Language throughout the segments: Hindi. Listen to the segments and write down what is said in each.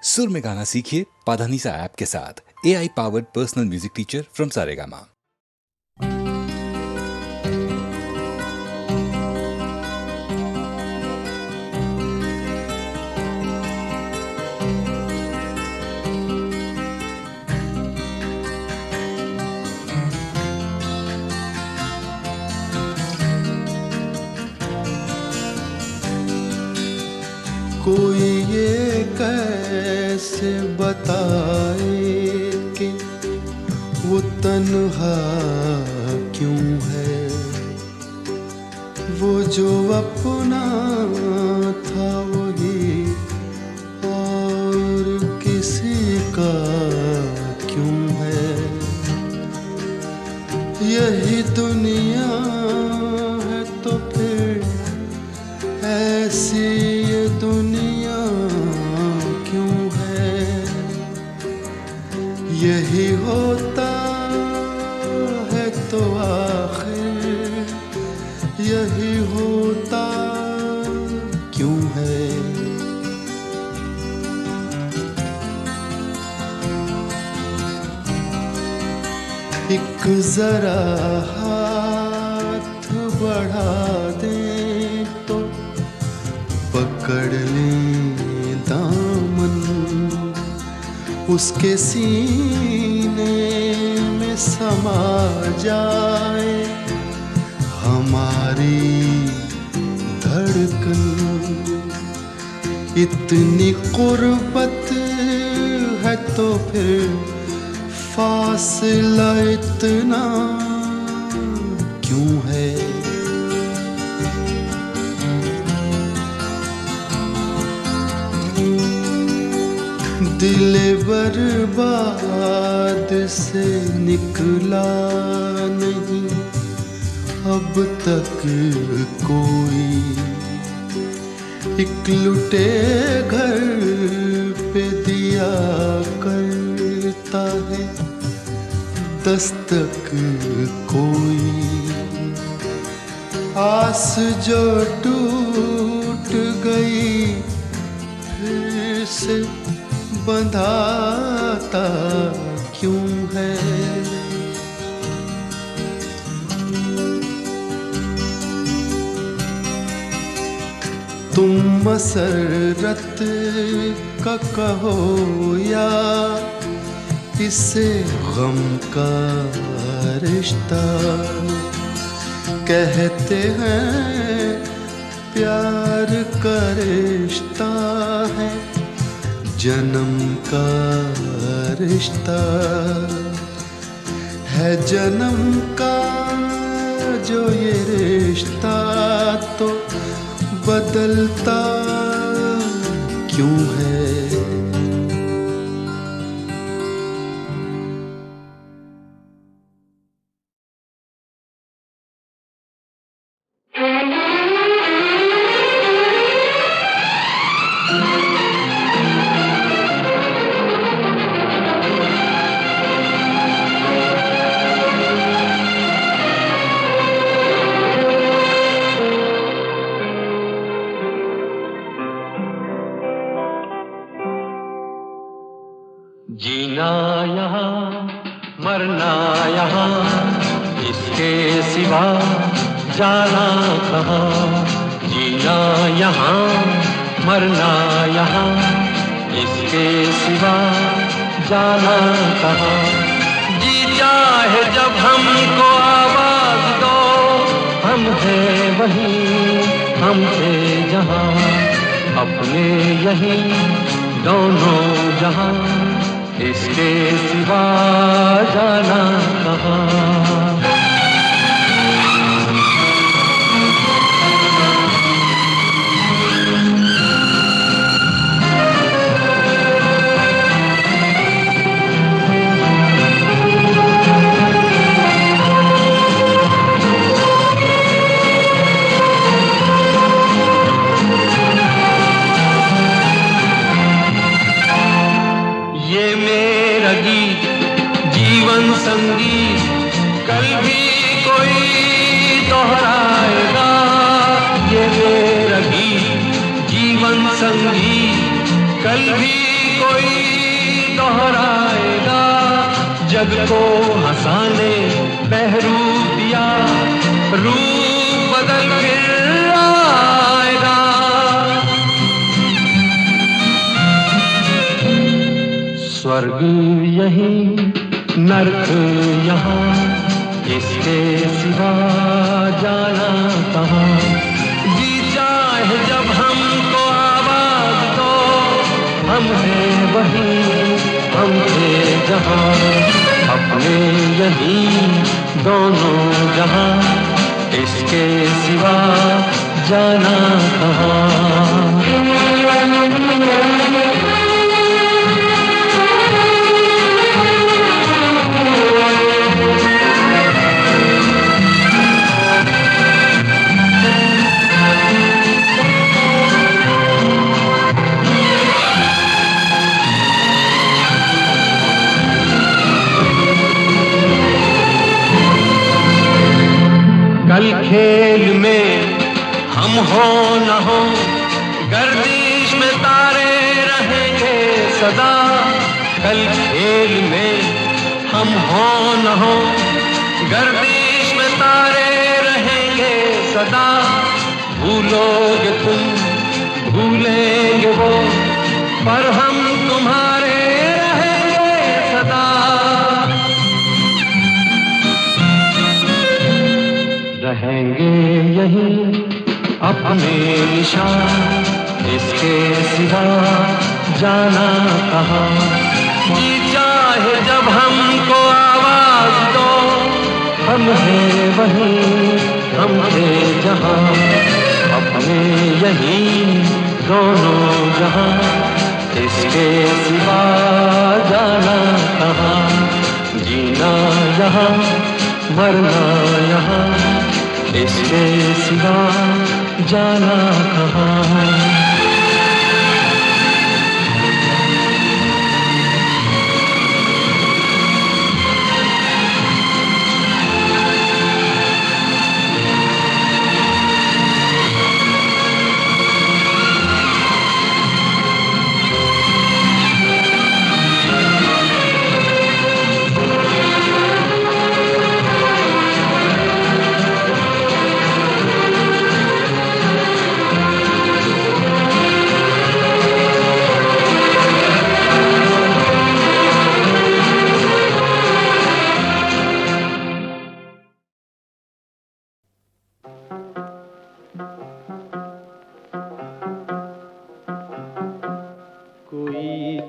सुर में गाना सीखिए पाधानीसा ऐप के साथ। AI powered personal music teacher from Saregama. कोई ये कैसे बताए कि वो तन्हा क्यों है, वो जो अपना था वही और किसी का क्यों है। यही दुनिया है तो फिर ऐसी ये दुनिया क्यों है। यही होता है तो आखिर यही होता क्यों है। एक जरा हाथ बढ़ा दें तो पकड़ लें दामन, उसके सीने में समा जाए हमारी धड़कन। इतनी कुर्बत है तो फिर फासला इतना क्यों है। दिल बर्बाद से निकला नहीं अब तक कोई। एक लुटे घर पे दिया करता है दस्तक कोई। आस जो टूट गई फिर से बंधाता क्यों है। तुम मसरत का कहो या इसे गम का रिश्ता। कहते हैं प्यार का रिश्ता है जन्म का रिश्ता है। जन्म का जो ये रिश्ता तो बदलता क्यों है। जीना यहाँ मरना यहाँ इसके सिवा जाना कहाँ। जीना यहाँ मरना यहाँ इसके सिवा जाना कहाँ। जी चाहे जब हमको आवाज दो हम हैं वहीं हम थे जहाँ। अपने यहीं दोनों जहाँ इसके सिवा जाना कहाँ। संगीत कल भी कोई दोहराएगा। ये मेरा गीत जीवन संगीत कल भी कोई दोहराएगा, जग को हंसाने बहरूप दिया, रूप बदल फिर आएगा। स्वर्ग यही नर्क यहाँ, इसके सिवा जाना कहाँ। जी चाहे जब हमको आवाज दो, हम हैं वही, हम थे जहाँ, अपने यही दोनों जहाँ, इसके सिवा जाना कहाँ। कल खेल में हम हो न हो, गर्दिश में तारे रहेंगे सदा। कल खेल में हम हो न हो, गर्दिश में तारे रहेंगे सदा। भूलोगे तुम, भूलेंगे वो, पर हम तुम्हारे रहेंगे सदा। रहेंगे यही अपने निशान, इसके सिवा जाना कहाँ। जी चाहे जब हमको आवाज दो, हम हैं वही, हम थे जहाँ, अपने यही दोनों जहाँ, इसके सिवा जाना कहाँ। जीना यहाँ, मरना यहाँ, इसके सिवा जाना कहाँ।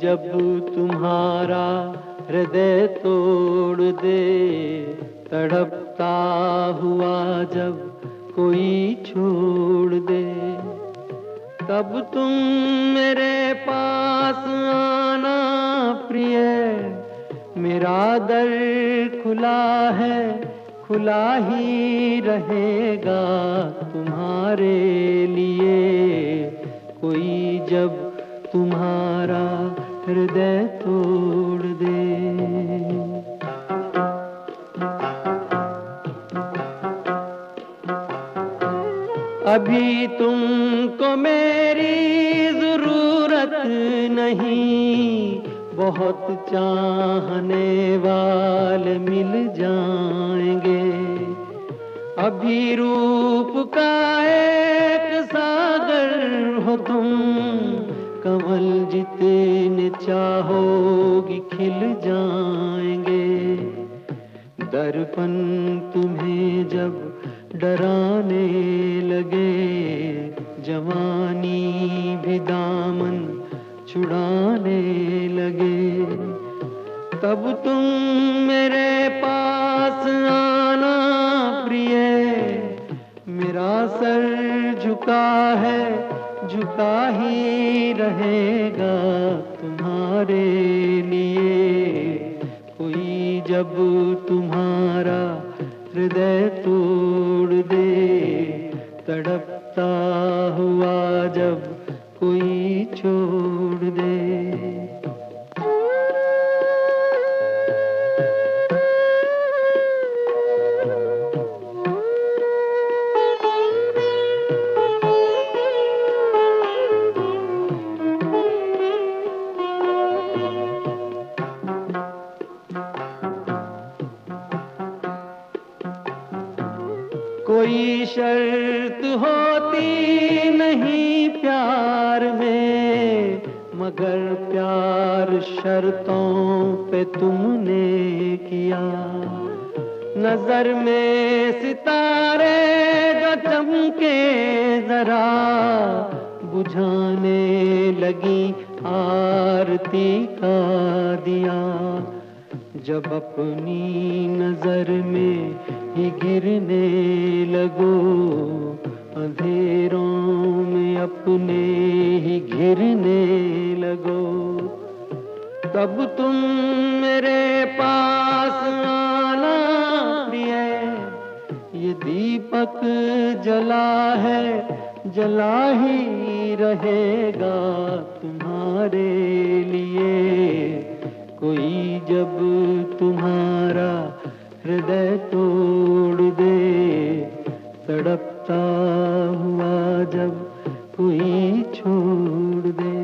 जब तुम्हारा हृदय तोड़ दे, तड़पता हुआ जब कोई छोड़ दे, तब तुम मेरे पास आना प्रिय। मेरा दर खुला है, खुला ही रहेगा तुम्हारे लिए। कोई जब तुम्हारा हृदय तोड़ दे। अभी तुमको मेरी जरूरत नहीं, बहुत चाहने वाले मिल जाएंगे। अभी रूप का एक सागर हो तुम, कमल जितने चाहोगी खिल जाएंगे। दर्पण तुम्हें जब डराने लगे, जवानी भी दामन छुड़ाने लगे, तब तुम मेरे पास आना प्रिय। मेरा सर झुका है, झुका ही रहेगा तुम्हारे लिए। कोई जब तुम्हारा हृदय तोड़ दे, तड़पता हुआ जब कोई छोड़ दे। कोई शर्त होती नहीं प्यार में, मगर प्यार शर्तों पे तुमने किया। नजर में सितारे जो चमके जरा, बुझाने लगी आरती का दिया। जब अपनी नजर में ही गिरने लगो, अंधेरों में अपने ही घिरने लगो, तब तुम मेरे पास आना प्रिय। ये दीपक जला है, जला ही रहेगा तुम्हारे लिए। कोई जब तुम्हारा हृदय तोड़ दे, तड़पता हुआ जब कोई छोड़ दे।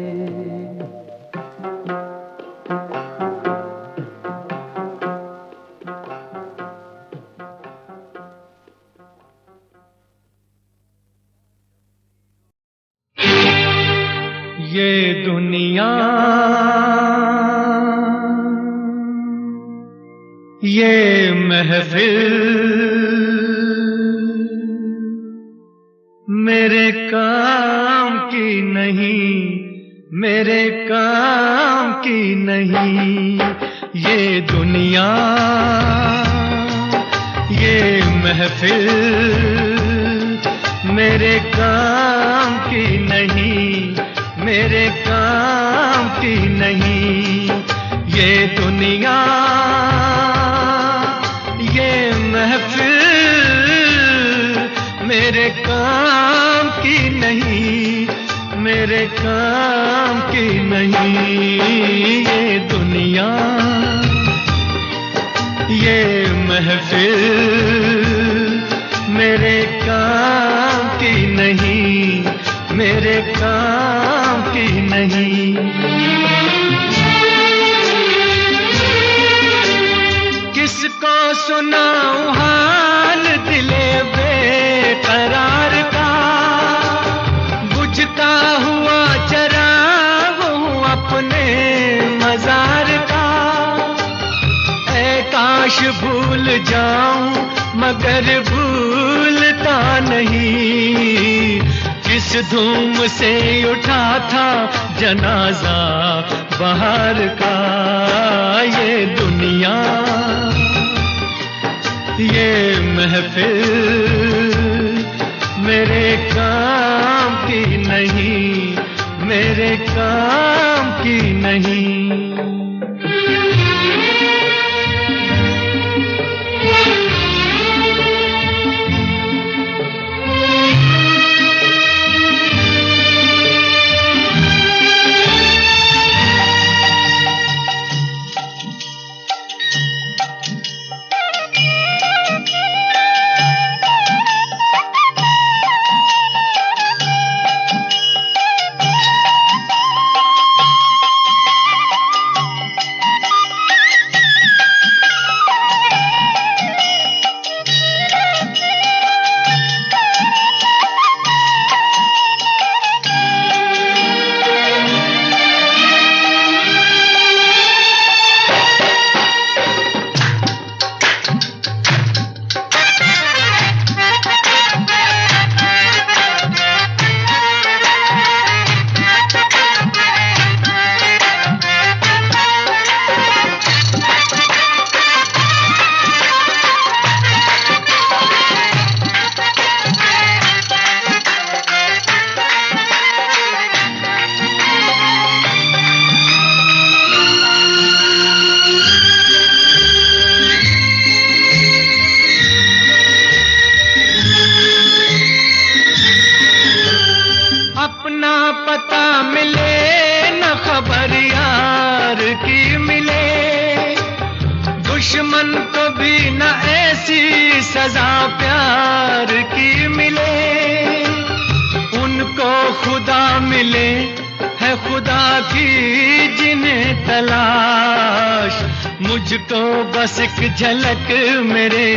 ये दुनिया, ये महफिल मेरे काम की नहीं, मेरे काम की नहीं। ये दुनिया, ये महफिल मेरे काम की नहीं, मेरे काम की नहीं। ये दुनिया, ये महफिल मेरे काम की नहीं, मेरे काम की नहीं। ये दुनिया, ये महफिल मेरे काम की नहीं, मेरे काम की नहीं। किसको सुनाऊं हाल दिले बेकरार का, बुझता हुआ चराग हूँ अपने मजार का। ऐ काश भूल जाऊं मगर भूलता नहीं, जिस धूम से उठा था जनाजा बाहर का। ये दुनिया, ये महफिल मेरे काम की नहीं, मेरे काम की नहीं। दुश्मन को भी न ऐसी सजा प्यार की मिले, उनको खुदा मिले है खुदा की जिन्हें तलाश, मुझको बस एक झलक मेरे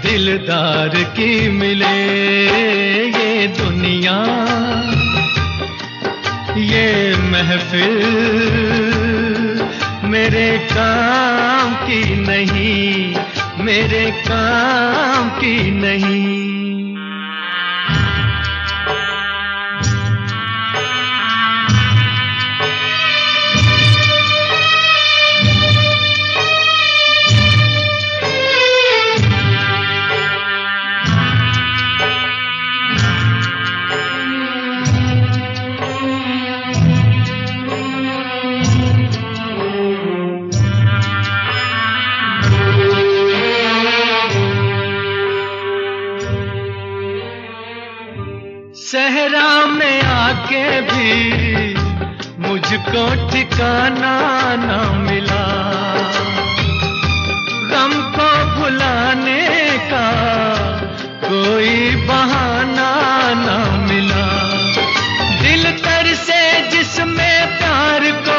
दिलदार की मिले। ये दुनिया, ये महफिल मेरे काम की नहीं, मेरे काम की नहीं। सहरा में आके भी मुझको ठिकाना ना मिला, गम को भुलाने का कोई बहाना ना मिला। दिल तर से जिसमें प्यार को,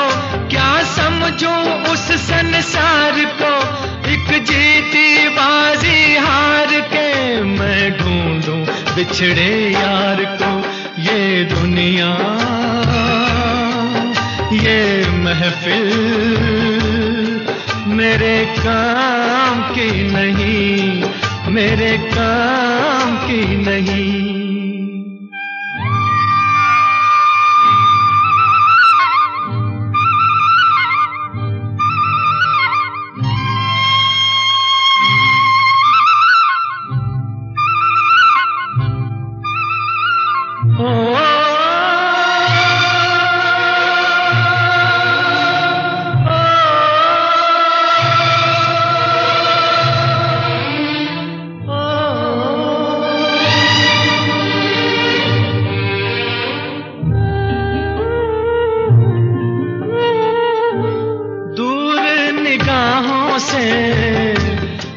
क्या समझूं उस संसार को। एक जीती बाजी हार के मैं ढूंढूं बिछड़े यार को। ये दुनिया, ये महफिल मेरे काम की नहीं, मेरे काम की नहीं।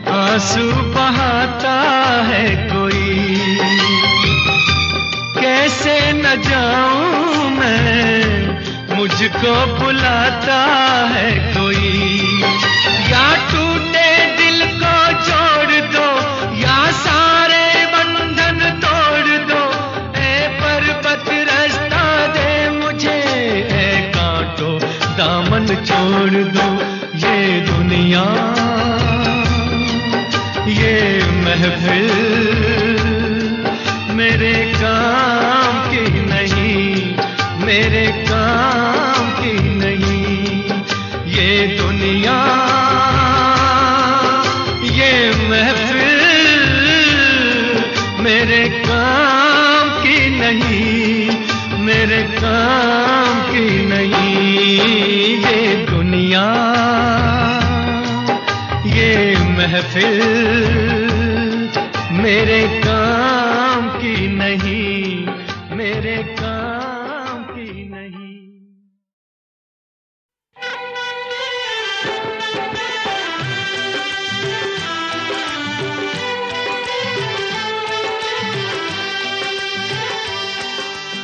आंसू बहाता है कोई, कैसे न जाऊं मैं, मुझको बुलाता है कोई। या टूटे दिल को जोड़ दो, या सारे बंधन तोड़ दो। ए पर्वत रास्ता दे मुझे, ए कांटो दामन छोड़ दो। ये दुनिया, ये महफिल मेरे काम की नहीं, मेरे काम की नहीं। ये दुनिया, ये महफिल मेरे काम की नहीं, मेरे काम की नहीं। ये दुनिया, ये महफिल मेरे काम की नहीं, मेरे काम की नहीं।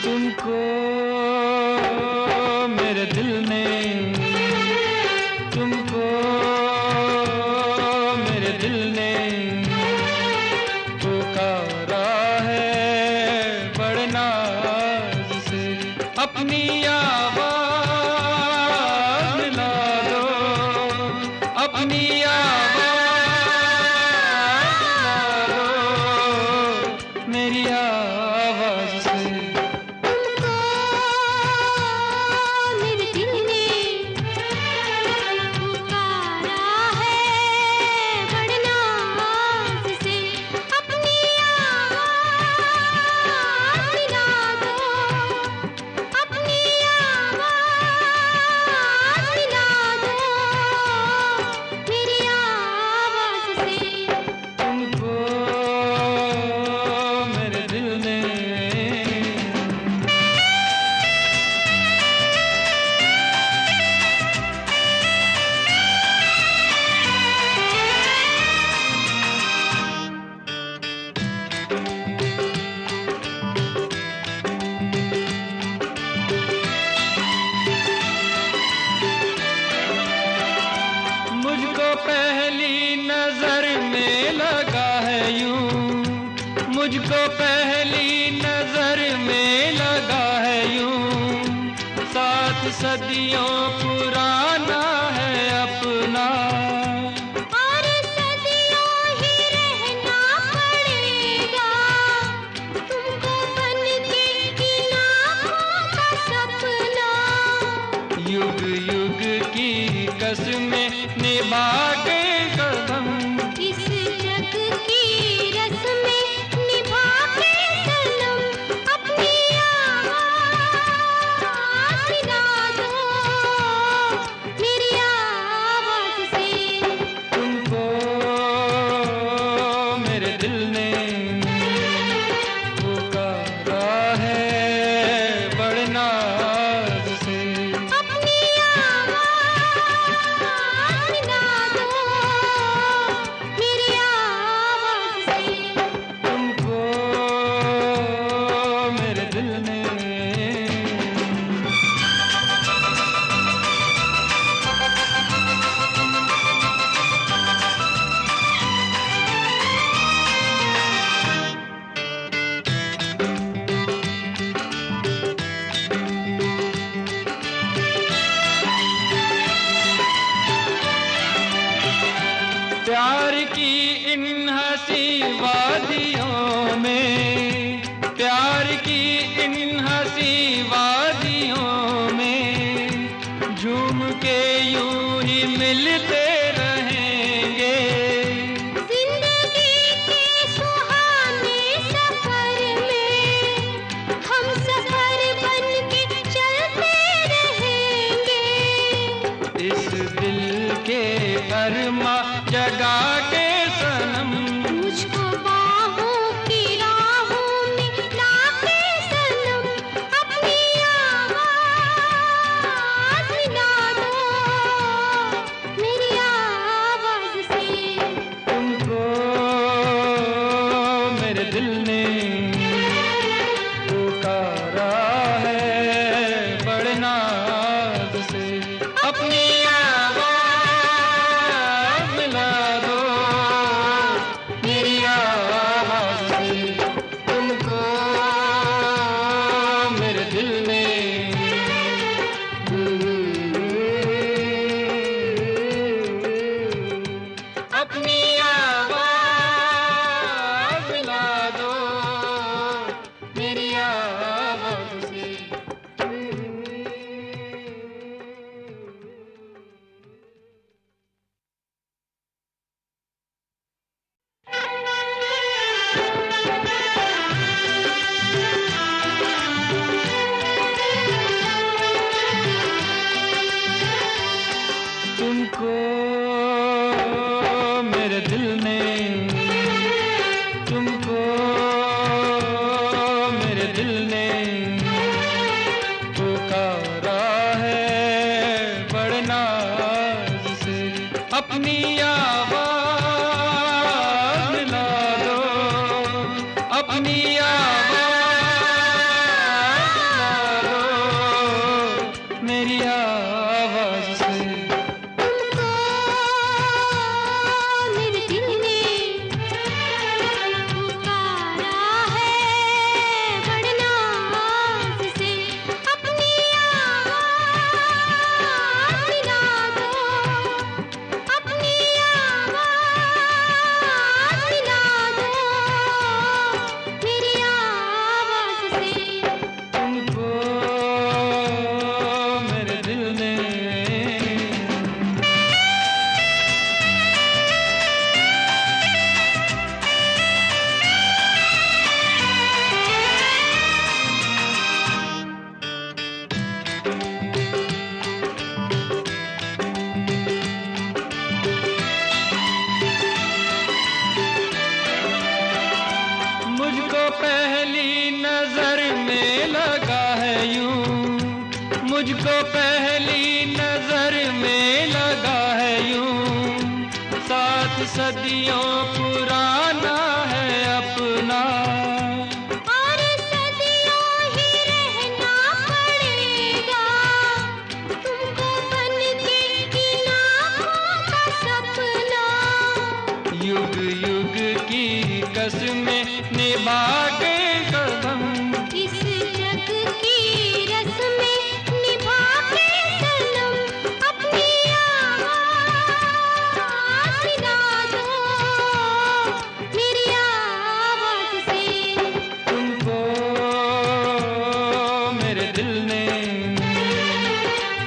तुमको मेरे दिल ने, तुमको मेरे दिल ने पुकारा है बड़े नाज से। अपनी आवाज़ मिला दो, अपनी आवाज़ मिला दो मेरी आवाज़ से। मेरी मुझको पहली नजर में लगा है यूं, 7 सदियों पुराना है अपना, और सदियों ही रहना पड़ेगा तुमको बन के इन आँखों का सपना। युग युग की कसमें निभा के कदम, इस जग की रस्में निभा के सनम, अपनी आवाज़ मिला दो मेरी आवाज़ से। तुमको मेरे दिल ने पुकारा है बड़े नाज से। अपनी आवाज़ मिला दो मेरी आवाज़ से। तुमको मेरे दिल ने प्यार की इन हंसी वादियों में, प्यार की इन हंसी वादियों में झूम के यूं ही मिलते रहेंगे। जिंदगी के सुहाने सफर में हम सफर बन के चलते रहेंगे। इस दिल के अरमा जगा के सनम, मुझको बाहों की राहों में लाके सनम, अपनी आवाज़ मिला दो मेरी आवाज़ से। तुमको मेरे दिल ने पुकारा है बड़े नाज से। अपनी आवाज़ मिला दो मेरी आवाज़ से। तुमको मेरे दिल ने अपनी आवाज़ मिला दो मेरी आवाज़ से। तुमको मेरे दिल ने, तुमको मेरे दिल ने पुकारा है बड़े नाज से। अपनी आवाज़ मिला दो, अपनी आवाज़ मिला दो मेरी आवाज़ से। तुमको मेरे दिल ने पुकारा है बड़े नाज से। अपनी आवाज़ मिला दो, अपनी आवाज़ मिला दो मेरी आवाज़ से। तुमको मेरे दिल ने मुझको पहली नजर में लगा है यूं, मुझको पहली नजर में लगा है यूं, 7 सदियों पुराना है अपना, और सदियों ही रहना पड़ेगा तुमको बन के इन आँखों का सपना। युग युग की कसमें निभा शोभा के कदम, इस जग की रस्में निभा के सनम, अपनी आवाज़ मिला दो मेरी आवाज़ से। तुमको मेरे दिल ने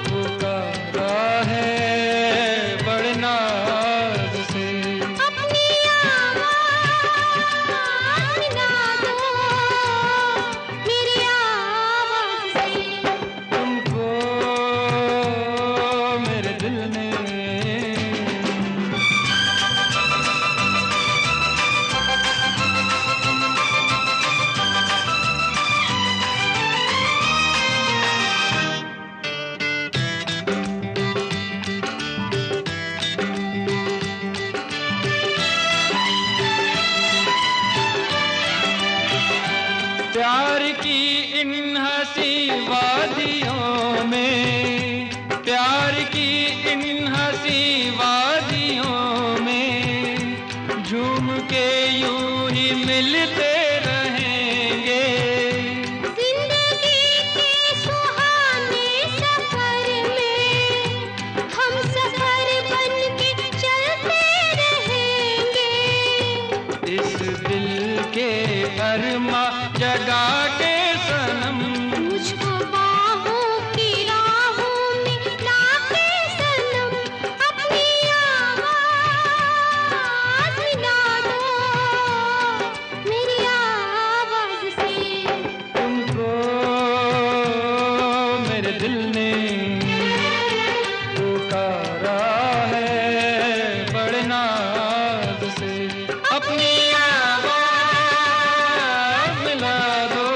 पुकारा है बड़े नाज से। अपनी आवाज़ मिला दो मेरी आवाज़ से। तुमको मेरे दिल ने प्यार की इन हंसी वादियों में, प्यार की इन हंसी वादियों में झूम के यूं ही मिलते रहेंगे। जिंदगी के सुहाने सफर में हम सफर बन के चलते रहेंगे। इस दिल के अरमा जगा के सनम, मुझको बाहों की राहों में लाके सनम, अपनी आवाज़ मिला दो मेरी आवाज़ से। तुमको मेरे दिल ने पुकारा है बड़े नाज से। अपनी आवाज़ मिला दो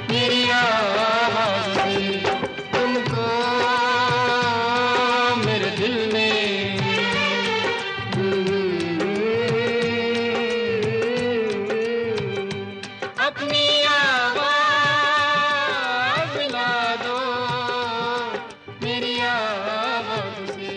मेरी आवाज़ से। तुमको मेरे दिल ने अपनी आवाज़ मिला दो मेरी आवाज़ से।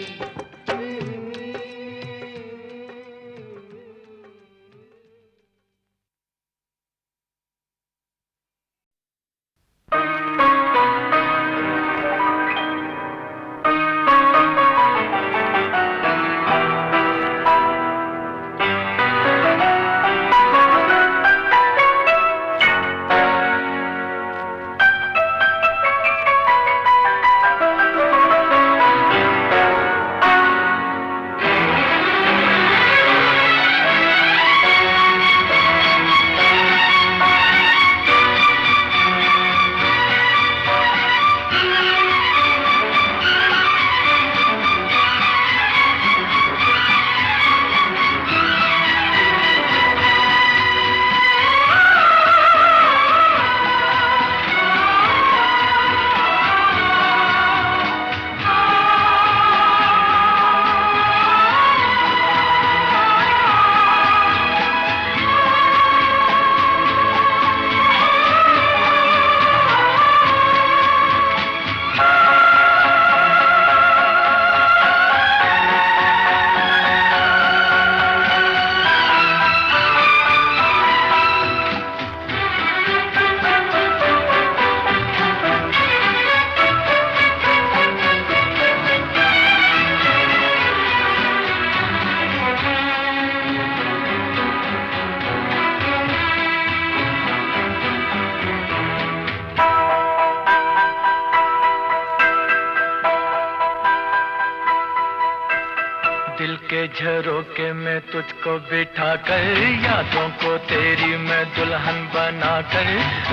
दिल के झरोके में तुझको बिठा कर, यादों को तेरी मैं दुल्हन बना कर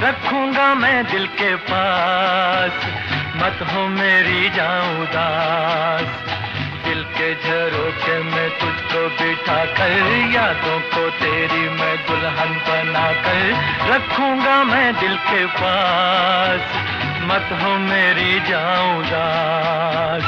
रखूंगा मैं दिल के पास, मत हो मेरी जाऊं उदास। दिल के झरोके में तुझको बिठा कर, यादों को तेरी मैं दुल्हन बना कर रखूंगा मैं दिल के पास, मत हो मेरी जाऊं उदास।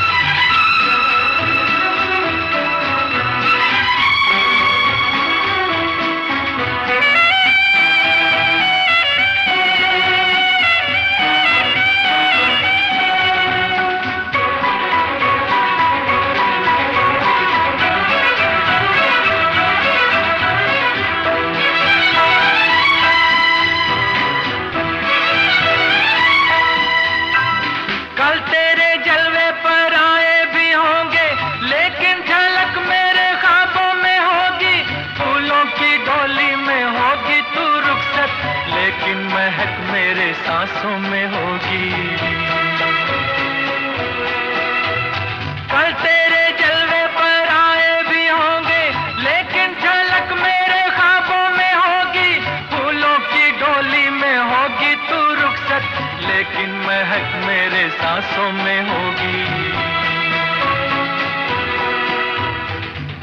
सांसों में होगी।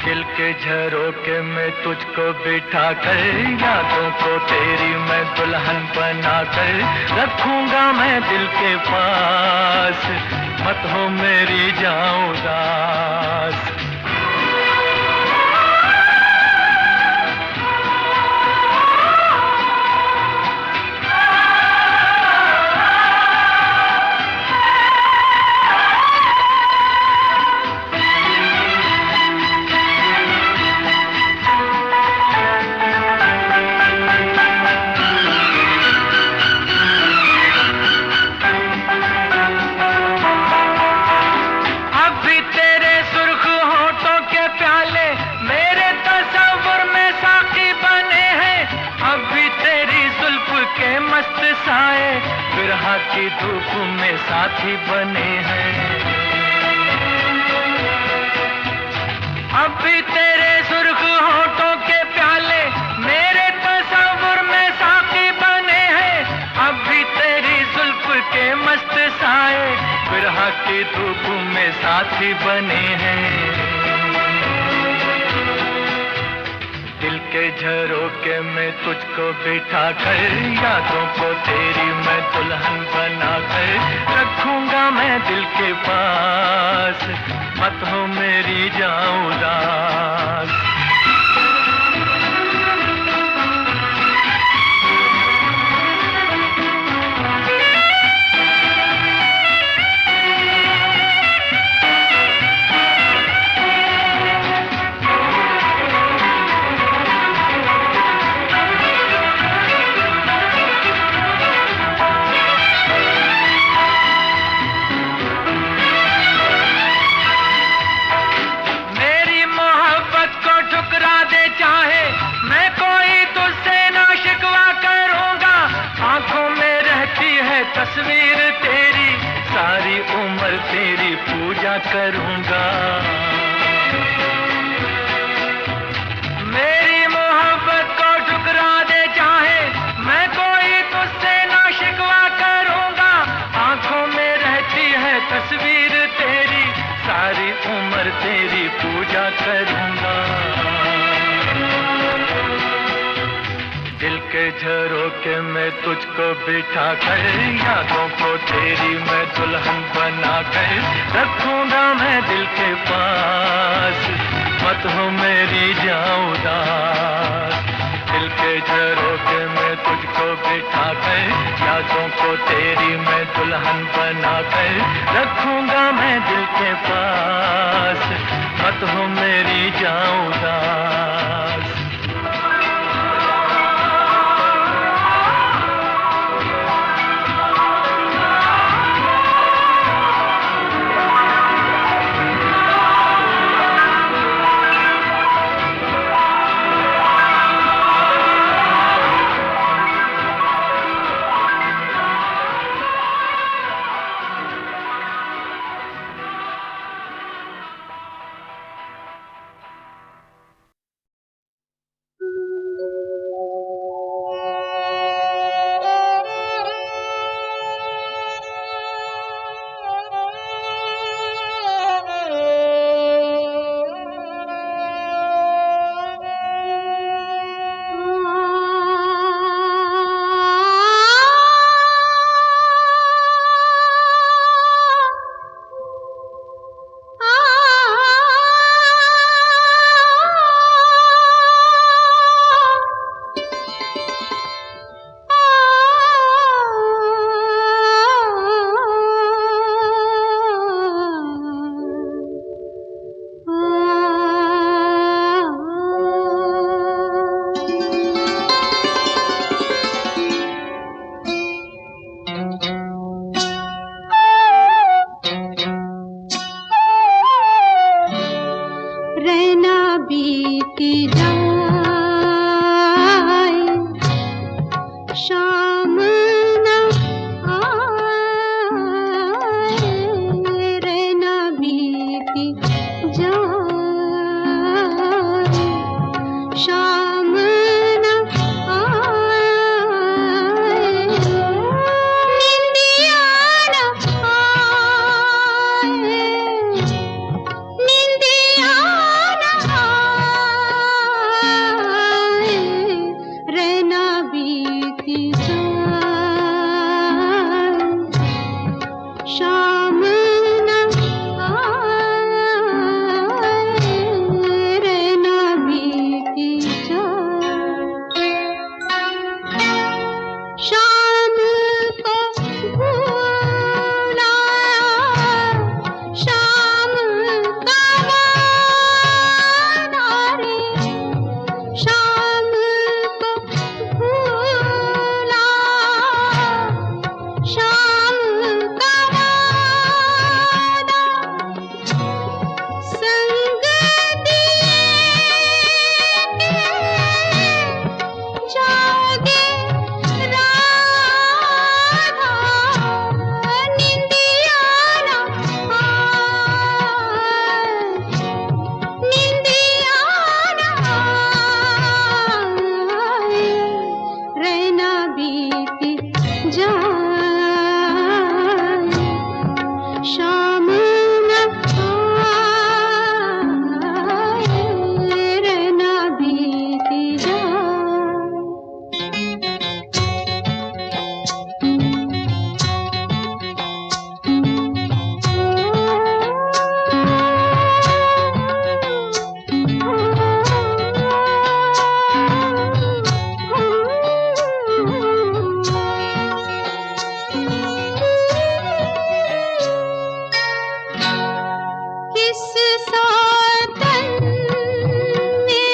दिल के झरोके में तुझको बिठा कर, यादों को तेरी मैं दुल्हन बना कर रखूंगा मैं दिल के पास, मत हो मेरी जाऊं उदास। बिरहा की धूप में साथी बने हैं, अब भी तेरे सुर्ख होठों के प्याले मेरे तस्वुर में साथी बने हैं, अब भी तेरी जुल्फ के मस्त साए बिरहा की धूप में साथी बने हैं। दिल के झरोके में तुझको बिठा कर, यादों को तेरी मैं दुल्हन बना कर रखूंगा मैं दिल के पास, मत हो मेरी जाऊं उदास। तस्वीर तेरी सारी उम्र तेरी पूजा करूंगा, मेरी मोहब्बत को ठुकरा दे चाहे मैं कोई तुझसे ना शिकवा करूंगा, आंखों में रहती है तस्वीर तेरी सारी उम्र तेरी पूजा करूंगा। दिल के झरोके में तुझको बिठा कर, यादों को तेरी मैं दुल्हन बना कर रखूंगा मैं दिल के पास, मत हो मेरी जाऊं उदास। दिल के झरोके में तुझको बिठा कर, यादों को तेरी मैं दुल्हन बना कर रखूंगा मैं दिल के पास, मत हो मेरी जाऊं उदास। किस सातन में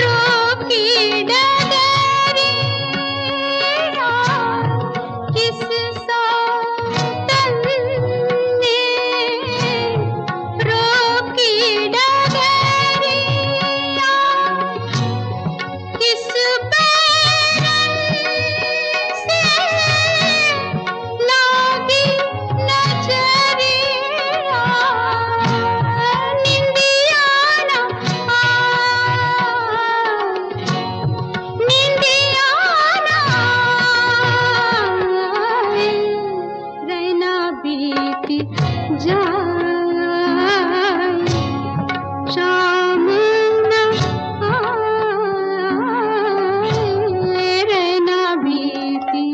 रोकी डगरिया, किस सातन में रोकी डगरिया, किस बैरन से लागी नजरिया, निंदिया ना निंदिया ना रैना बीती जाए, शाम ना आए, रैना बीती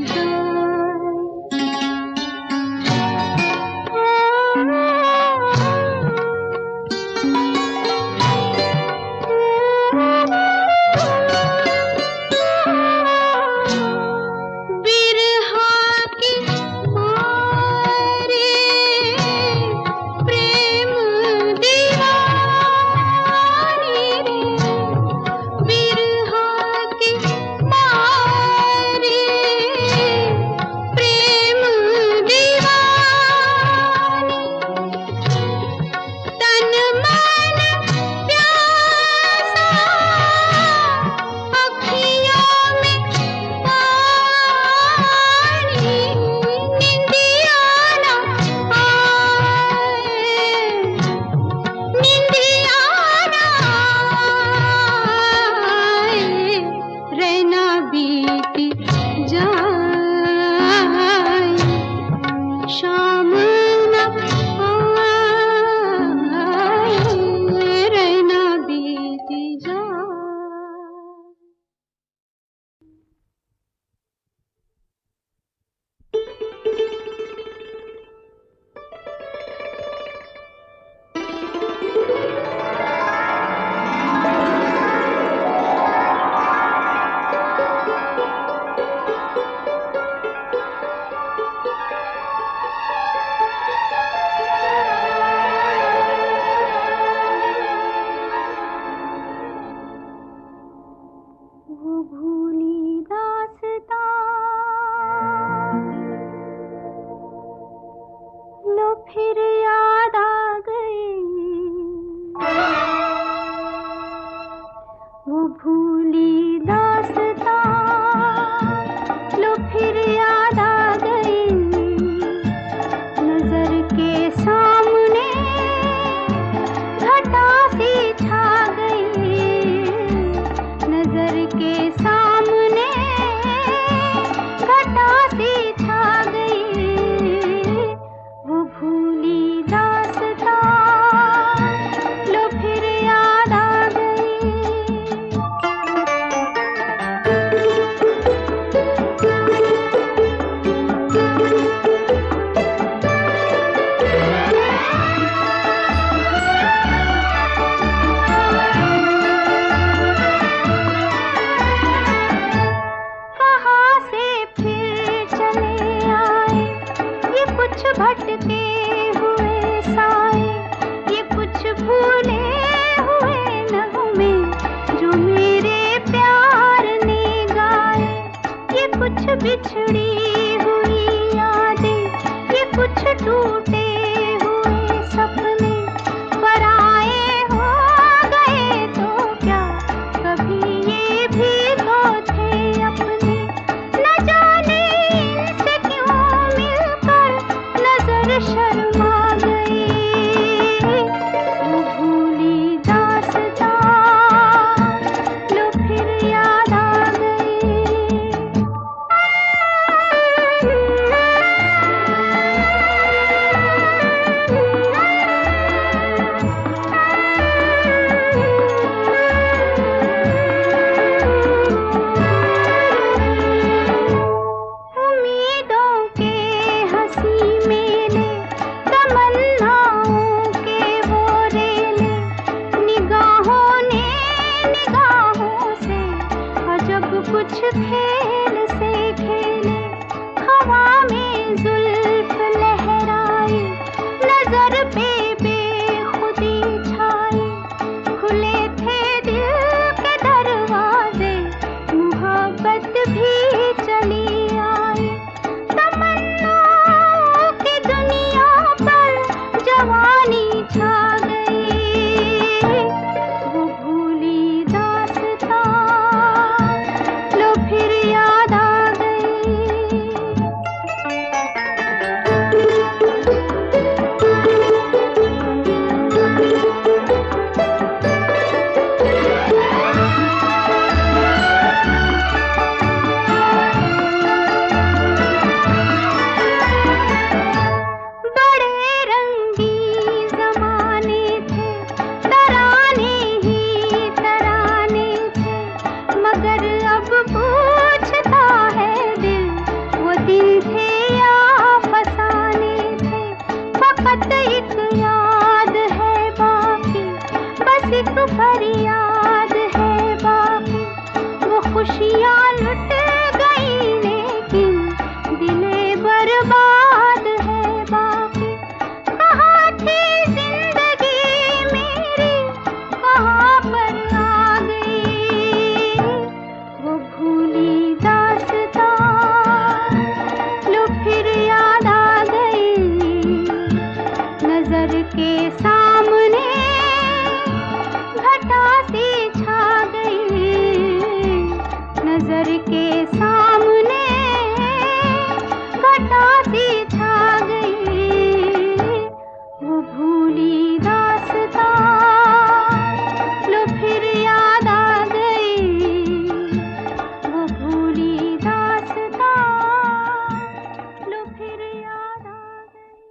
बिरहा की मारे छा गई वो भूली दास्तां, लो फिर याद आ गई। एक फरियाद है बाकी, वो खुशियाँ लुट गई लेकिन दिले बर्बाद है बाकी। कहाँ थी जिंदगी मेरी, कहाँ पर आ गई वो भूली दास्तां, लो फिर याद आ गई। नजर के सामने घटा सी छा गई, नजर के सामने घटा सी छा गई वो भूली दास्तां, लो फिर याद आ गई वो भूली दास्तां, लो फिर याद आ गई।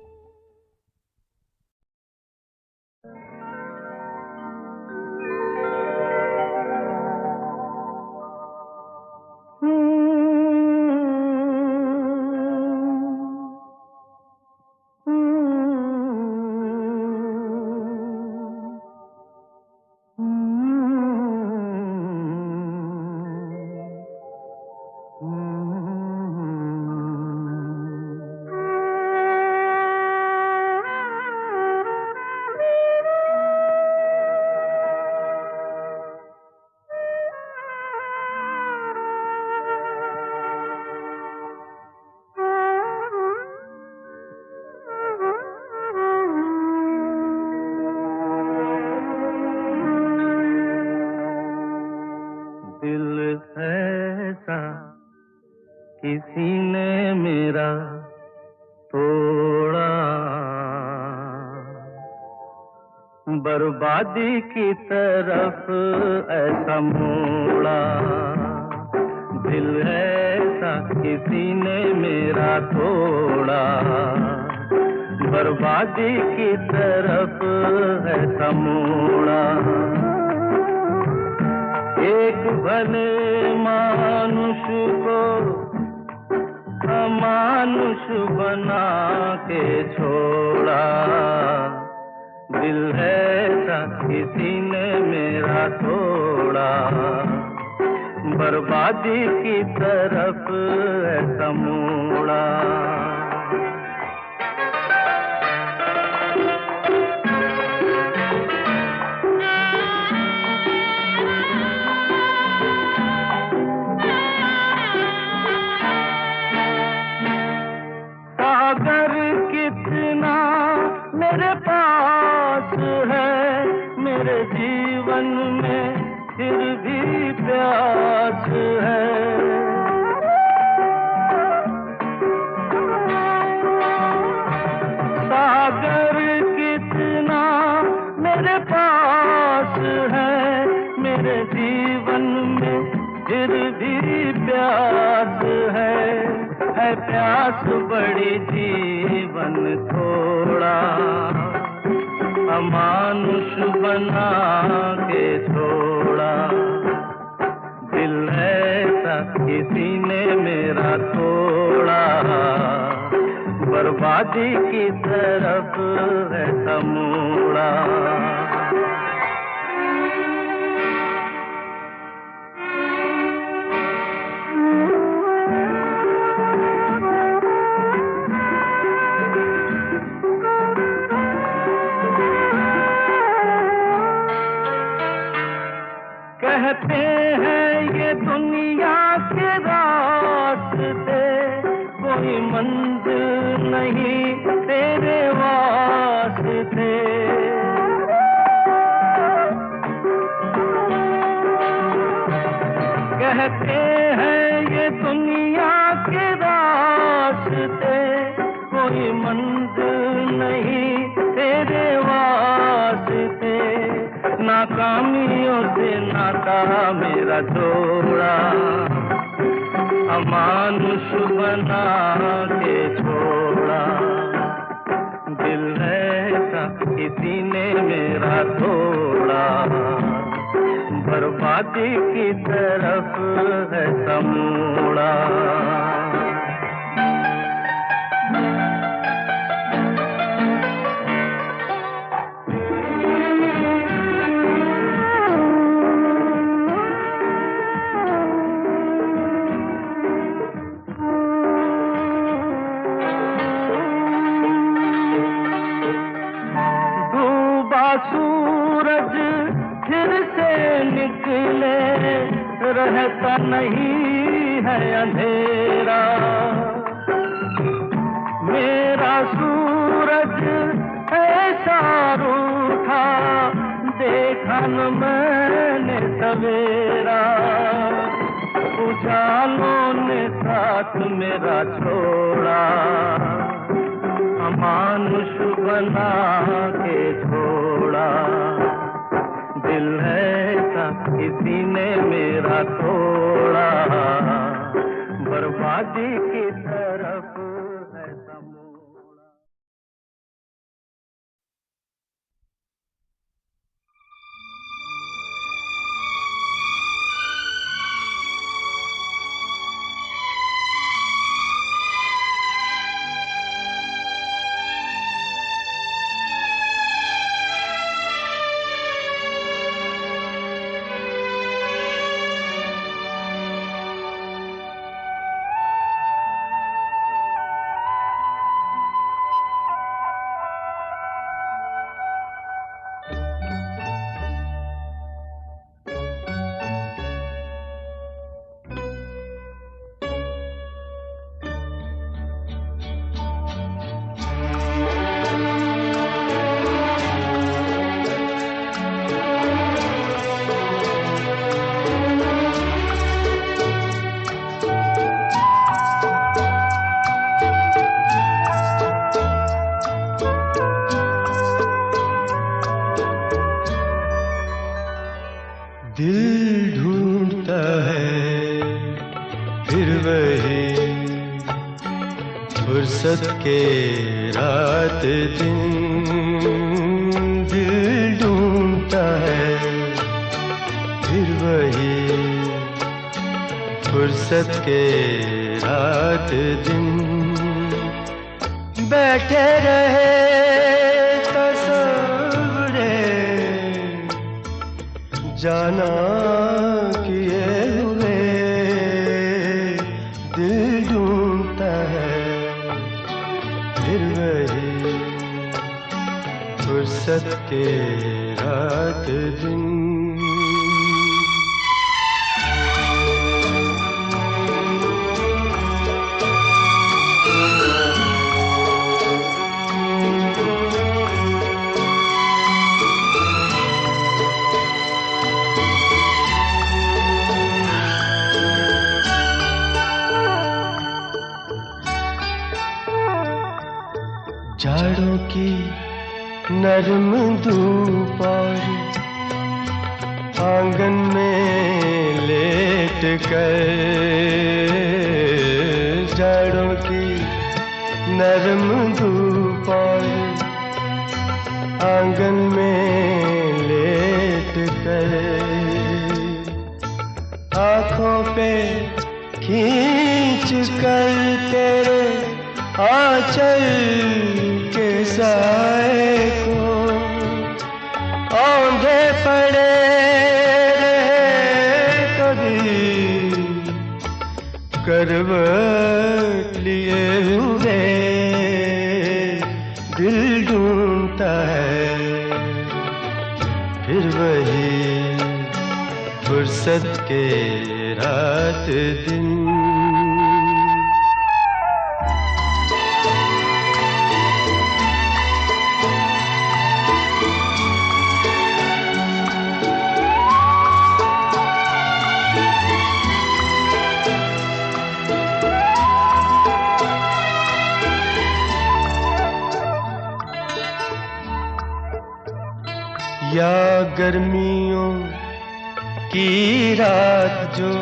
किसी ने मेरा तोड़ा, बर्बादी की तरफ ऐसा मोड़ा। दिल ऐसा किसी ने मेरा तोड़ा, बर्बादी की तरफ ऐसा मोड़ा। एक भले मानुष को अमानुष बना के छोड़ा। दिल ऐसा किसी ने मेरा तोड़ा, बर्बादी की तरफ ऐसा मोड़ा। सागर कितना मेरे पास है, मेरे जीवन में फिर भी प्यास है। सागर कितना मेरे पास है, मेरे जीवन में फिर भी प्यास है प्यास बड़ी जीवन थोड़ा, अमानुष बना के छोड़ा। दिल ऐसा किसी ने मेरा तोड़ा, बर्बादी की तरफ ऐसा मोड़ा। कहते हैं ये दुनिया के रास्ते, कोई मंजिल नहीं तेरे वास्ते। कहते हैं ये दुनिया के रास्ते, कोई मंजिल नहीं तेरे वास्ते। नाकामियों से नाता मेरा जोड़ा, अमानुष बना के छोड़ा। दिल ऐसा किसी ने मेरा तोड़ा, बर्बादी की तरफ है समूड़ा। सूरज फिर से निकले, रहता नहीं है अंधेरा। मेरा सूरज ऐसा रूठा, देखा न मैंने सवेरा। उजालों ने साथ मेरा छोड़ा, अमानुष बना के छोड़ा। दिल ऐसा किसी ने मेरा तोड़ा, बर्बादी की तरफ है समूड़ा। फुर्सत के रात दिन दिल ढूंढता है, फिर वही फुर्सत के रात दिन। बैठे रहे तस्वुरे जाना किए हुए, दिल ढूंढता है फिर वही फुर्सत के रात दिन। जाड़ों की नरम धूप और आंगन में लेट कर, जाड़ों की नरम धूप और आंगन में लेट कर, आँखों पे खींच कर तेरे आंचल के साए को औंधे पड़े रहे कभी, करवट लिए हुए दिल ढूंढता है फिर वही फुर्सत के रात दिन। या गर्मियों की रात जो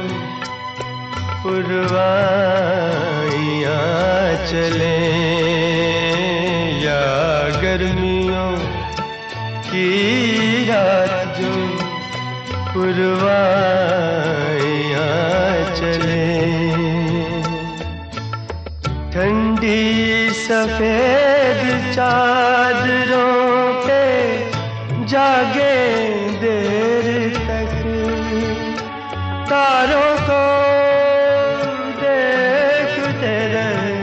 पुरवाइयाँ चले, या गर्मियों की रात जो पुरवाइयाँ चले, ठंडी सफेद चादरों पे जागे देर तक, तारों को देखते रहे,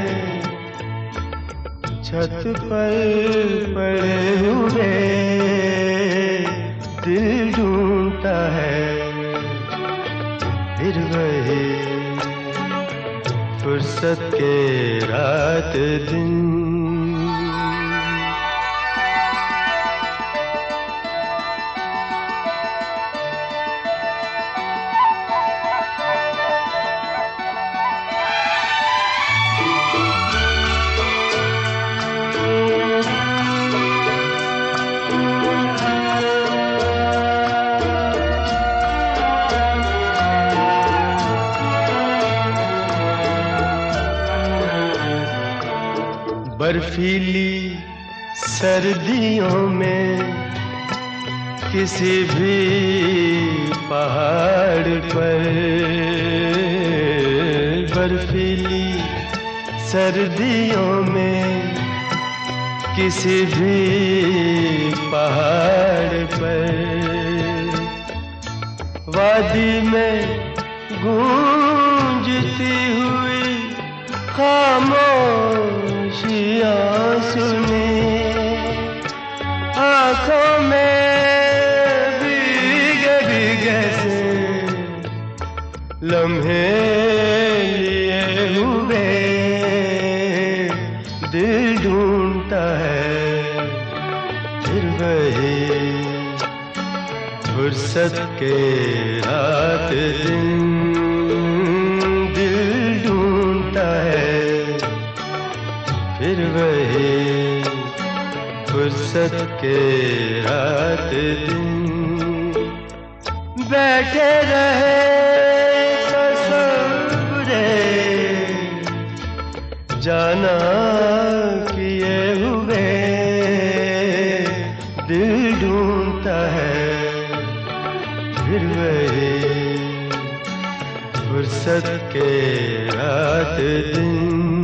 छत पर पड़े हुए दिल ढूंढता है फिर वही फुर्सत के रात दिन। बर्फीली सर्दियों में किसी भी पहाड़ पर, बर्फीली सर्दियों में किसी भी पहाड़ पर, वादी में गूंजती हुई खामोशियाँ सुने, आँखों में भीगे भीगे से लम्हे लिए हुए दिल ढूंढता है फिर वही फुर्सत के रात दिन, दिल ढूंढता है फिर वही फुर्सत के रात दिन। बैठे रहे तसव्वुरे जाना किए हुए दिल ढूंढता है फिर वही फुर्सत के रात दिन।